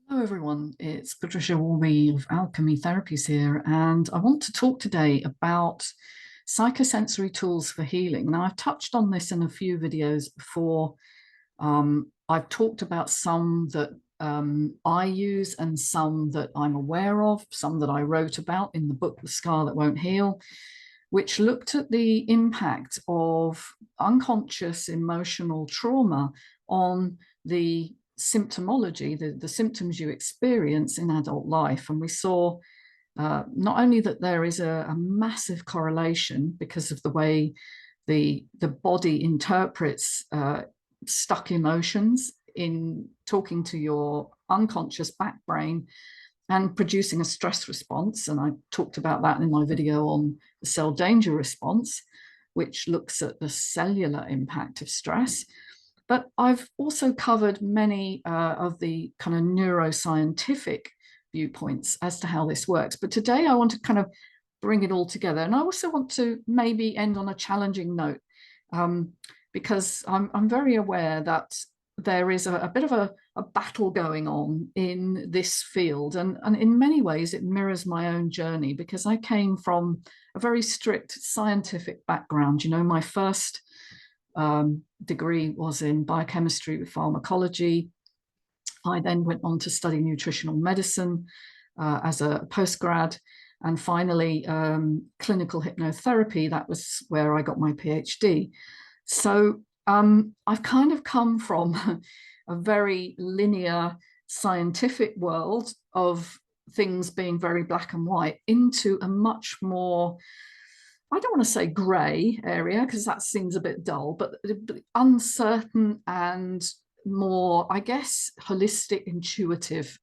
Hello everyone, it's Patricia Warby of Alchemy Therapies here, and I want to talk today about psychosensory tools for healing. Now, I've touched on this in a few videos before. I've talked about some that I use and some that I'm aware of, some that I wrote about in the book, The Scar That Won't Heal, which looked at the impact of unconscious emotional trauma on the symptomology, the symptoms you experience in adult life. And we saw not only that there is a massive correlation because of the way the body interprets stuck emotions in talking to your unconscious back brain and producing a stress response. And I talked about that in my video on the cell danger response, which looks at the cellular impact of stress. But I've also covered many of the kind of neuroscientific viewpoints as to how this works. But today I want to kind of bring it all together. And I also want to maybe end on a challenging note, because I'm very aware that there is a bit of a battle going on in this field. And in many ways, it mirrors my own journey because I came from a very strict scientific background. You know, my first degree was in biochemistry with pharmacology. I then went on to study nutritional medicine as a postgrad, and finally clinical hypnotherapy. That was where I got my PhD. So I've kind of come from a very linear scientific world of things being very black and white into a much more, I don't want to say grey area because that seems a bit dull, but uncertain and more, I guess, holistic, intuitive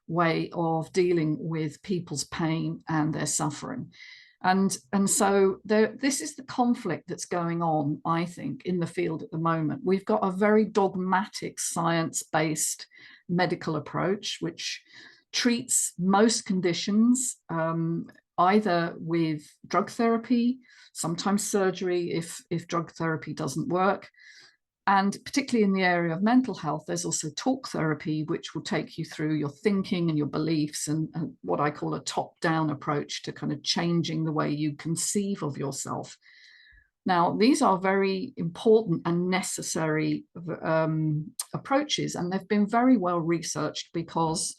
way of dealing with people's pain and their suffering. And so this is the conflict that's going on, I think, in the field at the moment. We've got a very dogmatic, science-based medical approach, which treats most conditions either with drug therapy, sometimes surgery if drug therapy doesn't work. And particularly in the area of mental health, there's also talk therapy, which will take you through your thinking and your beliefs and what I call a top-down approach to kind of changing the way you conceive of yourself. Now, these are very important and necessary approaches, and they've been very well researched because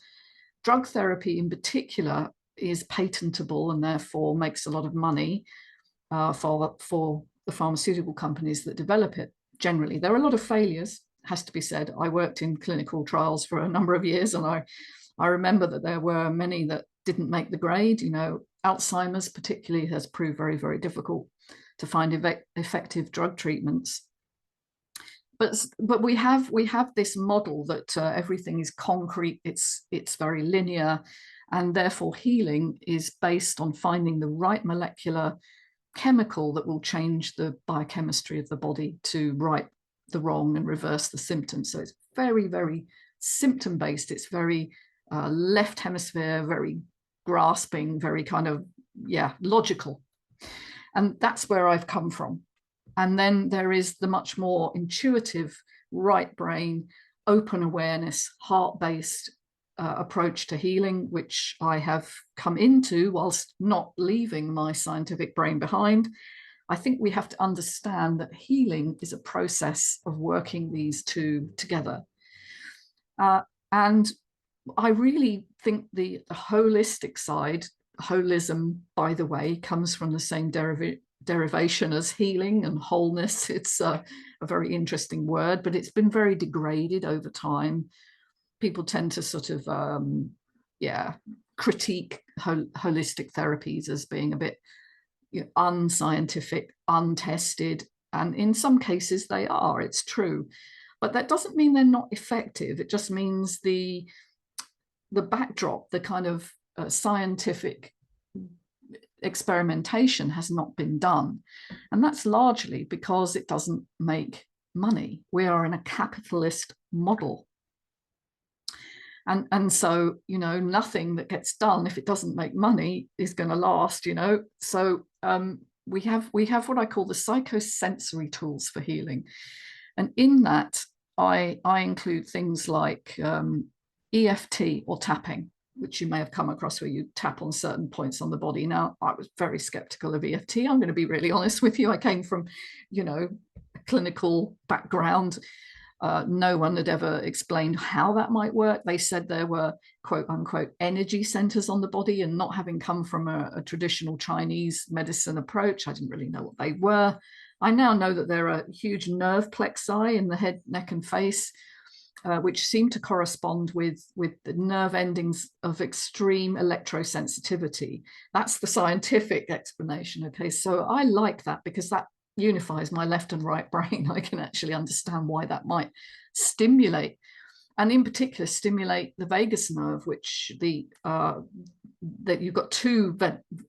drug therapy in particular is patentable and therefore makes a lot of money for the pharmaceutical companies that develop it. Generally, there are a lot of failures, has to be said. I worked in clinical trials for a number of years, and I remember that there were many that didn't make the grade. You know, Alzheimer's particularly has proved very, very difficult to find effective drug treatments. But we have this model that everything is concrete, it's very linear, and therefore healing is based on finding the right molecular chemical that will change the biochemistry of the body to right the wrong and reverse the symptoms. So it's very, very symptom based. It's very left hemisphere, very grasping, very kind of, yeah, logical. And that's where I've come from. And then there is the much more intuitive right brain, open awareness, heart-based approach to healing, which I have come into whilst not leaving my scientific brain behind. I think we have to understand that healing is a process of working these two together. And I really think the holistic side, holism, by the way, comes from the same derivation as healing and wholeness. It's a very interesting word, but it's been very degraded over time. People tend to sort of, critique holistic therapies as being a bit unscientific, untested, and in some cases they are, it's true. But that doesn't mean they're not effective. It just means the backdrop, the kind of scientific experimentation has not been done. And that's largely because it doesn't make money. We are in a capitalist model. And so, you know, nothing that gets done, if it doesn't make money, is going to last, you know. So we have what I call the psychosensory tools for healing. And in that, I include things like EFT, or tapping, which you may have come across, where you tap on certain points on the body. Now, I was very skeptical of EFT. I'm going to be really honest with you. I came from, a clinical background. No one had ever explained how that might work. They said there were, quote unquote, energy centers on the body, and not having come from a traditional Chinese medicine approach, I didn't really know what they were. I now know that there are huge nerve plexi in the head, neck, and face, which seem to correspond with the nerve endings of extreme electrosensitivity. That's the scientific explanation. Okay, so I like that because that unifies my left and right brain. I can actually understand why that might stimulate, and in particular stimulate the vagus nerve, which that you've got two,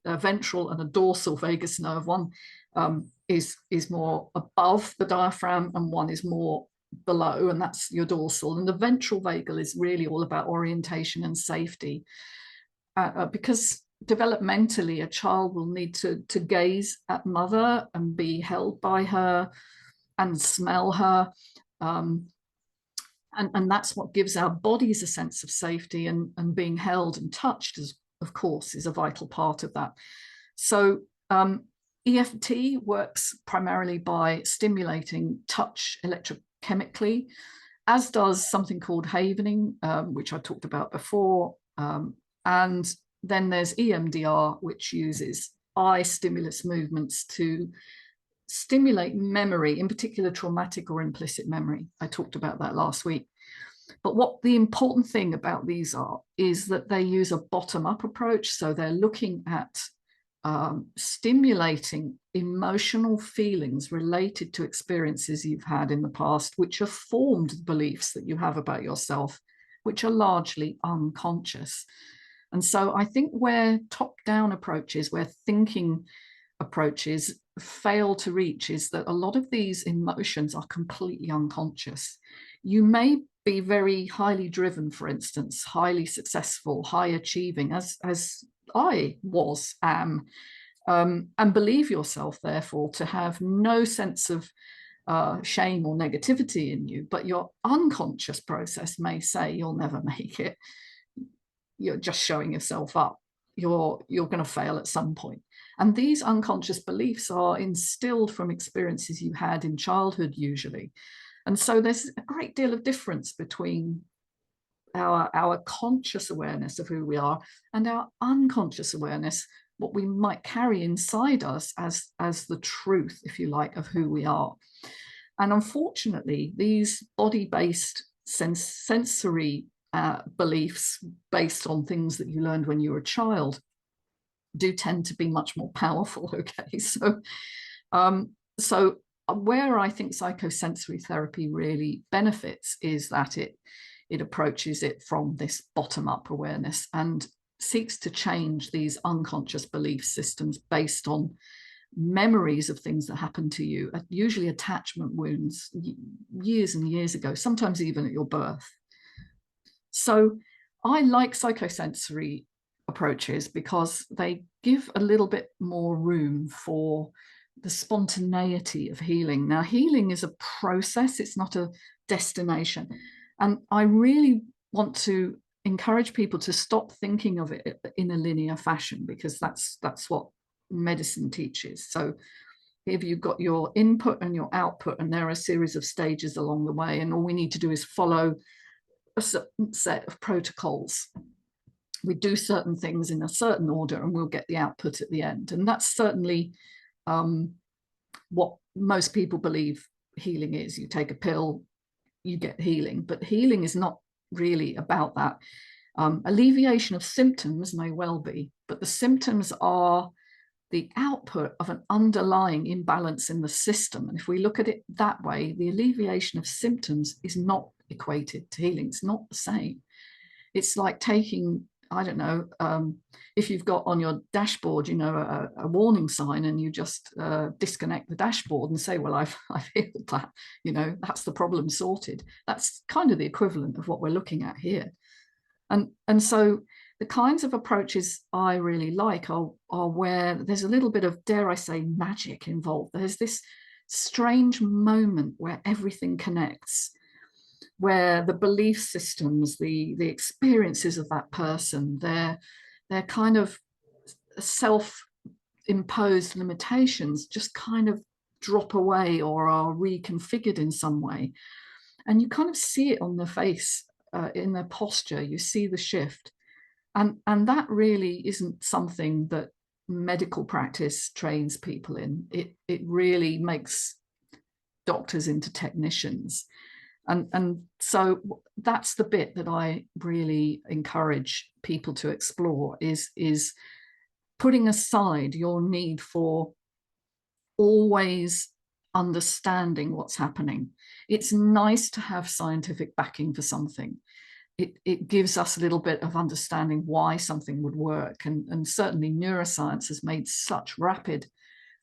a ventral and a dorsal vagus nerve. One is more above the diaphragm and one is more below, and that's your dorsal. And the ventral vagal is really all about orientation and safety, because developmentally a child will need to gaze at mother and be held by her and smell her, and that's what gives our bodies a sense of safety, and being held and touched, of course, is a vital part of that. So EFT works primarily by stimulating touch electrochemically, as does something called havening, which I talked about before. And then there's EMDR, which uses eye stimulus movements to stimulate memory, in particular traumatic or implicit memory. I talked about that last week. But what the important thing about these is that they use a bottom-up approach. So they're looking at stimulating emotional feelings related to experiences you've had in the past, which have formed the beliefs that you have about yourself, which are largely unconscious. And so I think where top-down approaches, where thinking approaches fail to reach, is that a lot of these emotions are completely unconscious. You may be very highly driven, for instance, highly successful, high achieving, as I am, and believe yourself, therefore, to have no sense of shame or negativity in you, but your unconscious process may say you'll never make it. You're just showing yourself up. You're going to fail at some point. And these unconscious beliefs are instilled from experiences you had in childhood, usually. And so there's a great deal of difference between our conscious awareness of who we are and our unconscious awareness, what we might carry inside us as the truth, if you like, of who we are. And unfortunately, these body-based sensory beliefs based on things that you learned when you were a child do tend to be much more powerful. Okay, so where I think psychosensory therapy really benefits is that it approaches it from this bottom-up awareness and seeks to change these unconscious belief systems based on memories of things that happened to you, usually attachment wounds years and years ago, sometimes even at your birth. So I like psychosensory approaches because they give a little bit more room for the spontaneity of healing. Now, healing is a process, it's not a destination. And I really want to encourage people to stop thinking of it in a linear fashion, because that's what medicine teaches. So if you've got your input and your output, and there are a series of stages along the way, and all we need to do is follow a certain set of protocols. We do certain things in a certain order and we'll get the output at the end. And that's certainly what most people believe healing is. You take a pill, you get healing, but healing is not really about that. Alleviation of symptoms may well be, but the symptoms are the output of an underlying imbalance in the system. And if we look at it that way, the alleviation of symptoms is not equated to healing. It's not the same. It's like taking, I don't know, if you've got on your dashboard, a warning sign, and you just disconnect the dashboard and say, well, I've healed that, that's the problem sorted. That's kind of the equivalent of what we're looking at here. And so the kinds of approaches I really like are where there's a little bit of, dare I say, magic involved. There's this strange moment where everything connects. where the belief systems, the experiences of that person, their kind of self-imposed limitations just kind of drop away or are reconfigured in some way. And you kind of see it on their face, in their posture, you see the shift. And that really isn't something that medical practice trains people in. It really makes doctors into technicians. And so that's the bit that I really encourage people to explore, is putting aside your need for always understanding what's happening. It's nice to have scientific backing for something. It gives us a little bit of understanding why something would work. And certainly neuroscience has made such rapid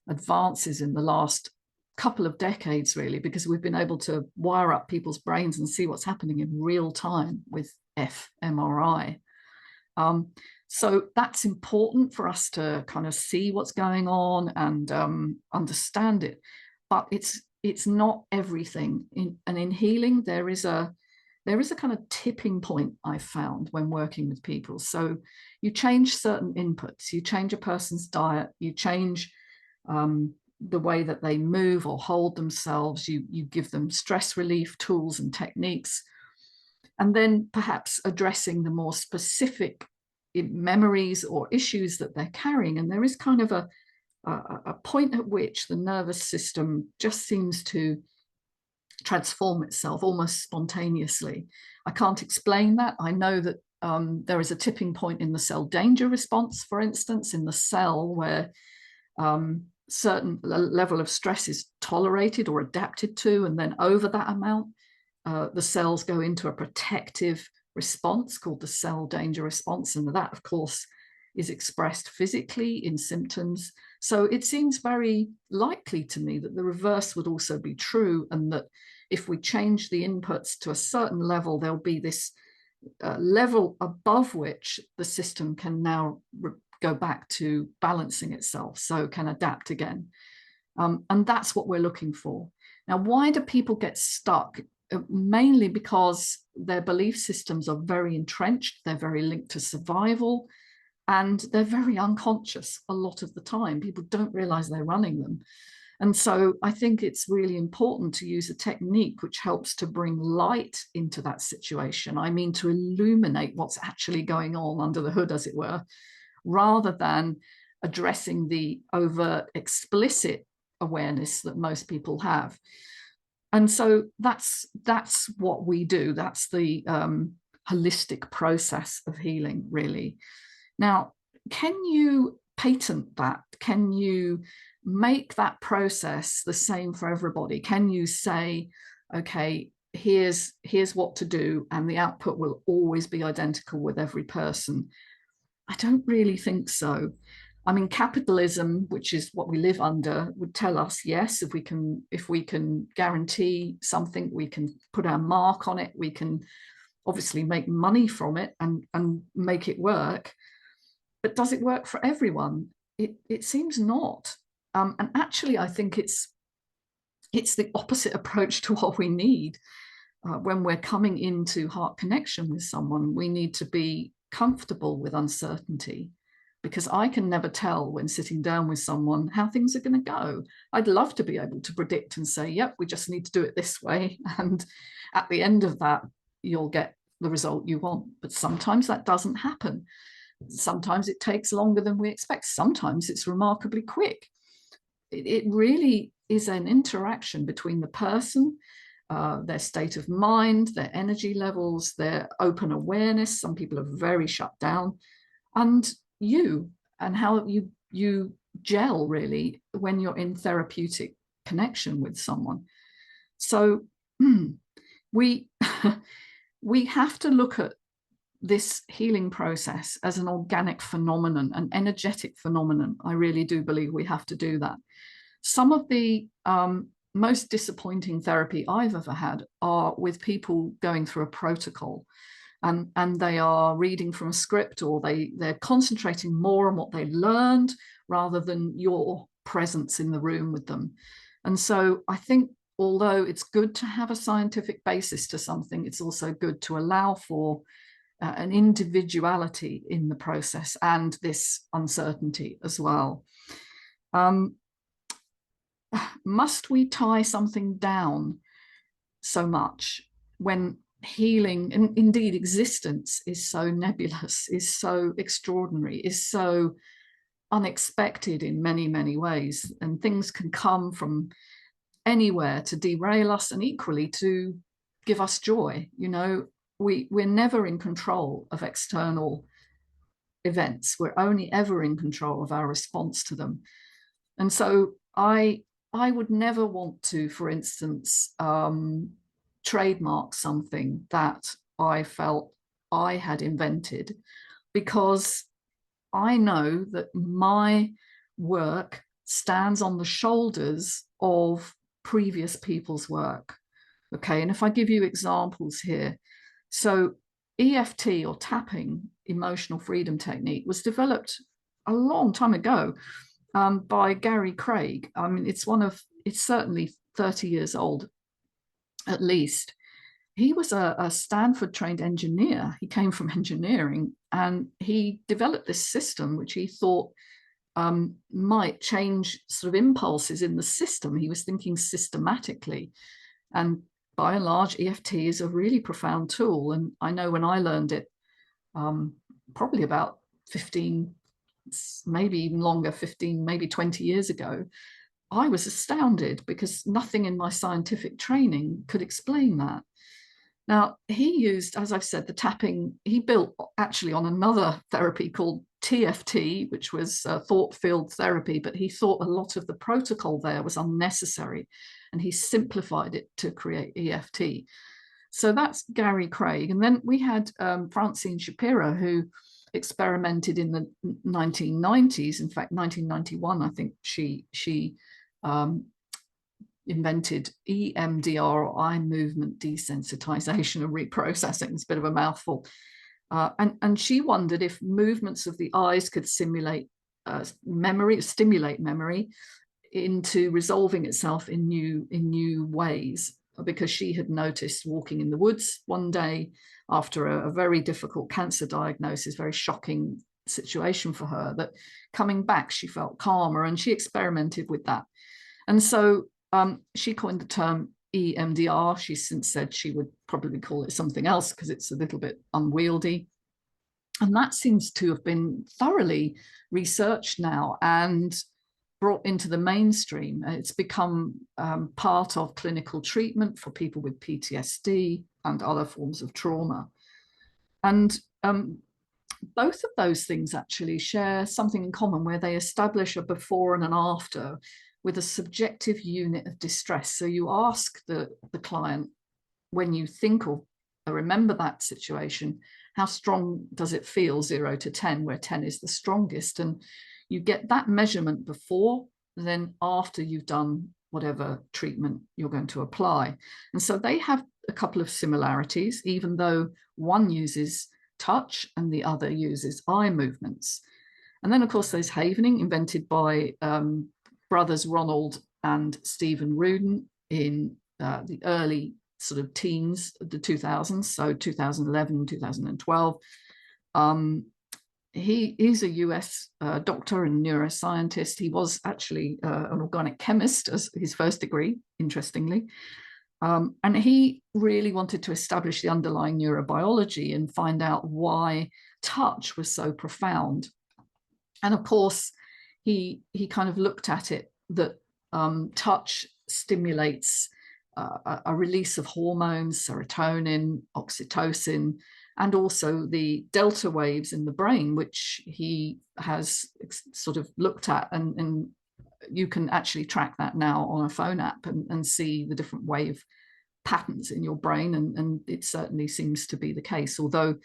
advances in the last couple of decades, really, because we've been able to wire up people's brains and see what's happening in real time with fMRI. So that's important for us to kind of see what's going on and understand it. But it's not everything. And in healing, there is a kind of tipping point I've found when working with people. So you change certain inputs, you change a person's diet, you change the way that they move or hold themselves, you give them stress relief tools and techniques, and then perhaps addressing the more specific memories or issues that they're carrying. And there is kind of a point at which the nervous system just seems to transform itself almost spontaneously. I can't explain that. I know that there is a tipping point in the cell danger response, for instance, in the cell where certain level of stress is tolerated or adapted to, and then over that amount, the cells go into a protective response called the cell danger response. And that, of course, is expressed physically in symptoms. So it seems very likely to me that the reverse would also be true, and that if we change the inputs to a certain level, there'll be this level above which the system can now go back to balancing itself, so can adapt again. And that's what we're looking for. Now, why do people get stuck? Mainly because their belief systems are very entrenched, they're very linked to survival, and they're very unconscious a lot of the time. People don't realize they're running them. And so I think it's really important to use a technique which helps to bring light into that situation. I mean, to illuminate what's actually going on under the hood, as it were, rather than addressing the overt, explicit awareness that most people have. And so that's what we do. That's the holistic process of healing, really. Now, can you patent that? Can you make that process the same for everybody? Can you say, okay, here's what to do, and the output will always be identical with every person? I don't really think so. I mean, capitalism, which is what we live under, would tell us, yes, if we can guarantee something, we can put our mark on it, we can obviously make money from it and make it work. But does it work for everyone? It seems not. And actually, I think it's the opposite approach to what we need. When we're coming into heart connection with someone, we need to be comfortable with uncertainty, because I can never tell when sitting down with someone how things are going to go. I'd love to be able to predict and say, yep, we just need to do it this way. And at the end of that, you'll get the result you want. But sometimes that doesn't happen. Sometimes it takes longer than we expect. Sometimes it's remarkably quick. It really is an interaction between the person, their state of mind, their energy levels, their open awareness. Some people are very shut down, and you, and how you gel, really, when you're in therapeutic connection with someone. So we have to look at this healing process as an organic phenomenon, an energetic phenomenon. I really do believe we have to do that. Some of the most disappointing therapy I've ever had are with people going through a protocol, and they are reading from a script, or they're concentrating more on what they learned rather than your presence in the room with them. And so I think although it's good to have a scientific basis to something, it's also good to allow for an individuality in the process and this uncertainty as well. Must we tie something down so much when healing, and indeed existence, is so nebulous, is so extraordinary, is so unexpected in many, many ways, and things can come from anywhere to derail us and equally to give us joy? You know, we're never in control of external events. We're only ever in control of our response to them. And so I would never want to, for instance, trademark something that I felt I had invented, because I know that my work stands on the shoulders of previous people's work. Okay, and if I give you examples here, so EFT, or tapping, emotional freedom technique, was developed a long time ago by Gary Craig. I mean, it's certainly 30 years old at least. He was a Stanford trained engineer. He came from engineering, and he developed this system which he thought might change sort of impulses in the system. He was thinking systematically, and by and large, EFT is a really profound tool. And I know when I learned it, probably about 15, maybe even longer, 15, maybe 20 years ago, I was astounded because nothing in my scientific training could explain that. Now, he used, as I've said, the tapping, he built actually on another therapy called TFT, which was thought field therapy, but he thought a lot of the protocol there was unnecessary, and he simplified it to create EFT. So that's Gary Craig. And then we had Francine Shapiro, who experimented in the 1990s. In fact, 1991, I think she invented EMDR, or eye movement desensitization and reprocessing. It's a bit of a mouthful. And she wondered if movements of the eyes could simulate memory, stimulate memory into resolving itself in new ways, because she had noticed walking in the woods one day after a very difficult cancer diagnosis, very shocking situation for her, that coming back she felt calmer, and she experimented with that. And so she coined the term EMDR. She's since said she would probably call it something else because it's a little bit unwieldy. And that seems to have been thoroughly researched now and brought into the mainstream. It's become part of clinical treatment for people with PTSD and other forms of trauma. And both of those things actually share something in common, where they establish a before and an after with a subjective unit of distress. So you ask the client, when you think or remember that situation, how strong does it feel, 0 to 10, where 10 is the strongest? And you get that measurement before, then after you've done whatever treatment you're going to apply. And so they have a couple of similarities, even though one uses touch and the other uses eye movements. And then, of course, there's havening, invented by brothers Ronald and Stephen Rudin in the early sort of teens, the 2000s, so 2011, 2012. He's a US doctor and neuroscientist. He was actually an organic chemist as his first degree, interestingly. And he really wanted to establish the underlying neurobiology and find out why touch was so profound. And of course, he kind of looked at it that touch stimulates a release of hormones, serotonin, oxytocin, and also the delta waves in the brain, which he has sort of looked at, and you can actually track that now on a phone app and see the different wave patterns in your brain, and it certainly seems to be the case, although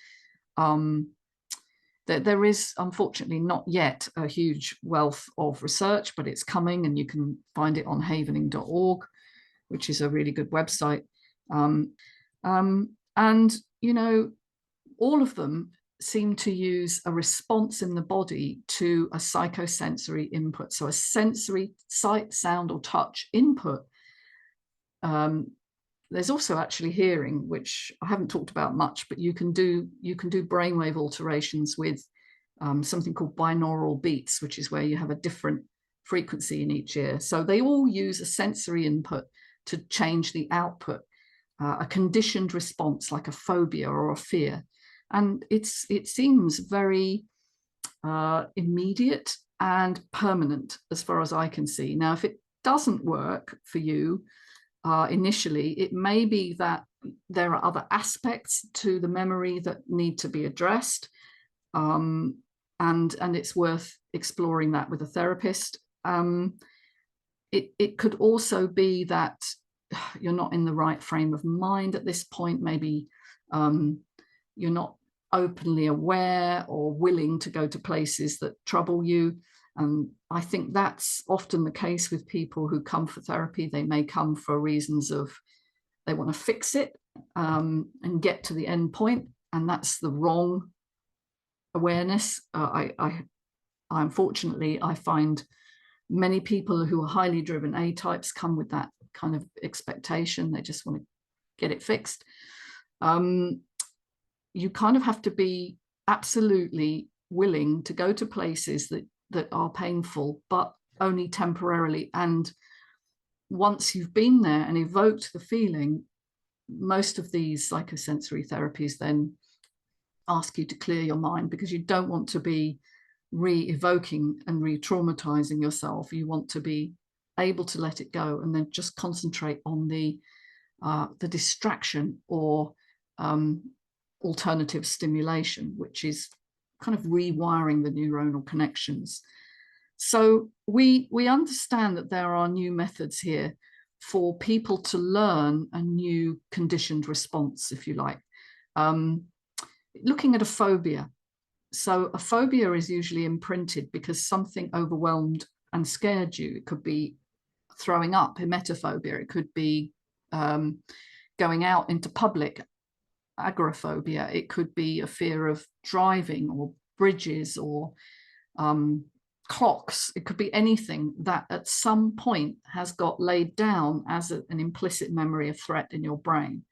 there is unfortunately not yet a huge wealth of research, but it's coming, and you can find it on havening.org, which is a really good website. And, you know, all of them seem to use a response in the body to a psychosensory input. So a sensory sight, sound, or touch input there's also actually hearing, which I haven't talked about much, but you can do brainwave alterations with something called binaural beats, which is where you have a different frequency in each ear. So they all use a sensory input to change the output, a conditioned response like a phobia or a fear. And it seems very immediate and permanent as far as I can see. Now, if it doesn't work for you initially, it may be that there are other aspects to the memory that need to be addressed. And it's worth exploring that with a therapist. It could also be that you're not in the right frame of mind at this point. Maybe you're not openly aware or willing to go to places that trouble you. And I think that's often the case with people who come for therapy. They may come for reasons of they want to fix it and get to the end point, and that's the wrong awareness. Unfortunately, I find many people who are highly driven A types come with that kind of expectation. They just want to get it fixed. You kind of have to be absolutely willing to go to places that are painful, but only temporarily. And once you've been there and evoked the feeling, most of these psychosensory therapies then ask you to clear your mind, because you don't want to be re-evoking and re-traumatizing yourself. You want to be able to let it go and then just concentrate on the distraction or alternative stimulation, which is kind of rewiring the neuronal connections. So we understand that there are new methods here for people to learn a new conditioned response, if you like. Looking at a phobia. So a phobia is usually imprinted because something overwhelmed and scared you. It could be throwing up, emetophobia. It could be going out into public, agoraphobia. It could be a fear of driving or bridges or clocks. It could be anything that at some point has got laid down as an implicit memory of threat in your brain.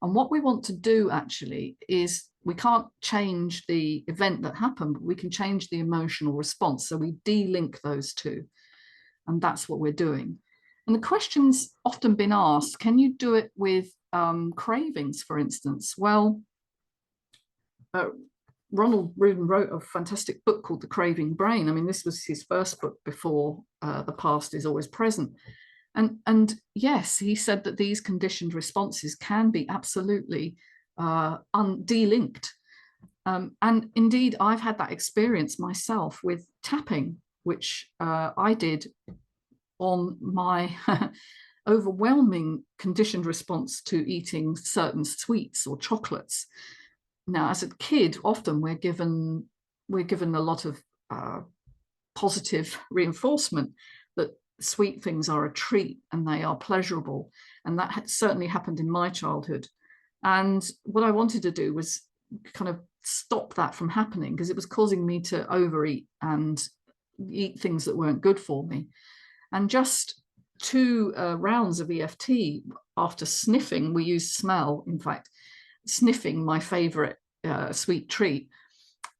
And what we want to do actually is, we can't change the event that happened, but we can change the emotional response. So we de-link those two. And that's what we're doing. And the question's often been asked, can you do it with cravings, for instance? Well, Ronald Rudin wrote a fantastic book called The Craving Brain. I mean, this was his first book before The Past is Always Present. And yes, he said that these conditioned responses can be absolutely de-linked. And indeed, I've had that experience myself with tapping, which I did on my overwhelming conditioned response to eating certain sweets or chocolates. Now, as a kid, often we're given a lot of positive reinforcement that sweet things are a treat and they are pleasurable. And that certainly happened in my childhood. And what I wanted to do was kind of stop that from happening, because it was causing me to overeat and eat things that weren't good for me. And just 2 rounds of EFT after sniffing, we use smell, in fact, sniffing my favorite sweet treat,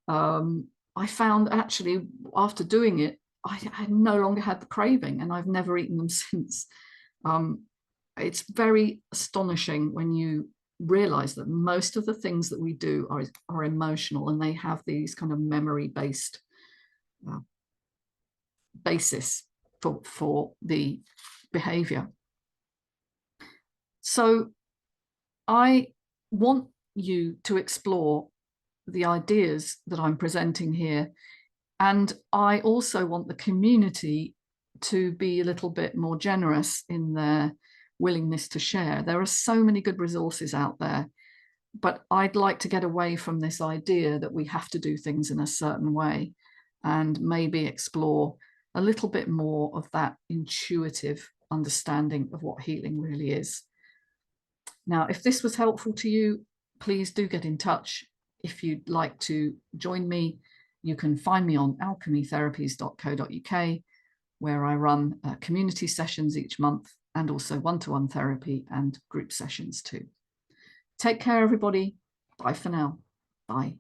I found actually after doing it, I no longer had the craving, and I've never eaten them since. It's very astonishing when you realize that most of the things that we do are emotional, and they have these kind of memory-based basis for the behavior. So I want you to explore the ideas that I'm presenting here. And I also want the community to be a little bit more generous in their willingness to share. There are so many good resources out there, but I'd like to get away from this idea that we have to do things in a certain way, and maybe explore a little bit more of that intuitive understanding of what healing really is. Now, if this was helpful to you, please do get in touch. If you'd like to join me, you can find me on alchemytherapies.co.uk, where I run community sessions each month. and also one-to-one therapy and group sessions too. Take care, everybody. Bye for now. Bye.